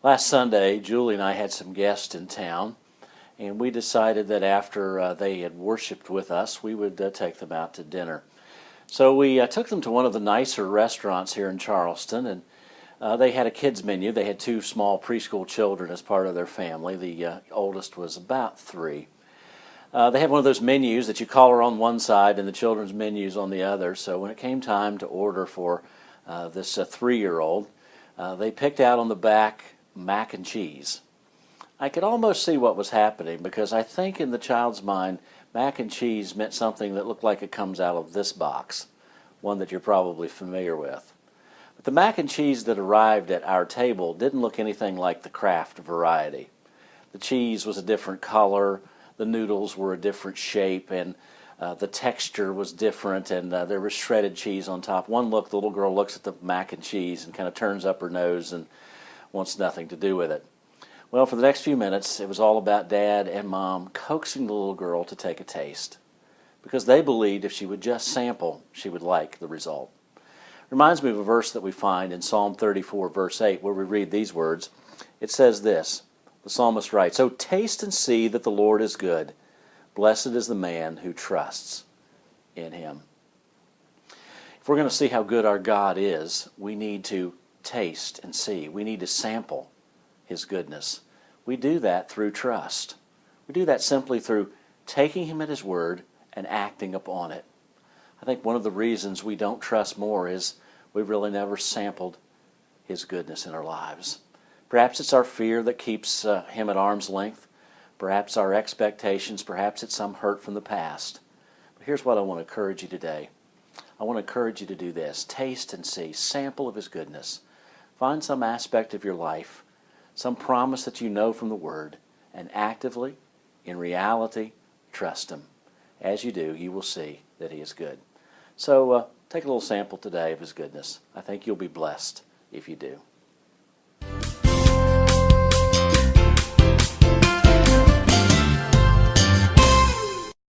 Last Sunday, Julie and I had some guests in town, and we decided that after they had worshiped with us, we would take them out to dinner. So we took them to one of the nicer restaurants here in Charleston, and they had a kids menu. They had two small preschool children as part of their family. The oldest was about 3. They had one of those menus that you color on one side and the children's menus on the other. So when it came time to order for this 3-year-old, they picked out on the back mac and cheese. I could almost see what was happening because I think in the child's mind, mac and cheese meant something that looked like it comes out of this box, one that you're probably familiar with. But the mac and cheese that arrived at our table didn't look anything like the Kraft variety. The cheese was a different color, the noodles were a different shape, and the texture was different, and there was shredded cheese on top. The little girl looks at the mac and cheese and kind of turns up her nose and wants nothing to do with it. Well, for the next few minutes, it was all about Dad and Mom coaxing the little girl to take a taste, because they believed if she would just sample, she would like the result. Reminds me of a verse that we find in Psalm 34, verse 8, where we read these words. It says this, the psalmist writes, "So taste and see that the Lord is good. Blessed is the man who trusts in him." If we're going to see how good our God is, we need to taste and see. We need to sample his goodness. We do that through trust. We do that simply through taking him at his word and acting upon it. I think one of the reasons we don't trust more is we've really never sampled his goodness in our lives. Perhaps it's our fear that keeps him at arm's length. Perhaps our expectations. Perhaps it's some hurt from the past. But here's what I want to encourage you today. I want to encourage you to do this. Taste and see. Sample of his goodness. Find some aspect of your life, some promise that you know from the Word, and actively, in reality, trust him. As you do, you will see that he is good. So take a little sample today of his goodness. I think you'll be blessed if you do.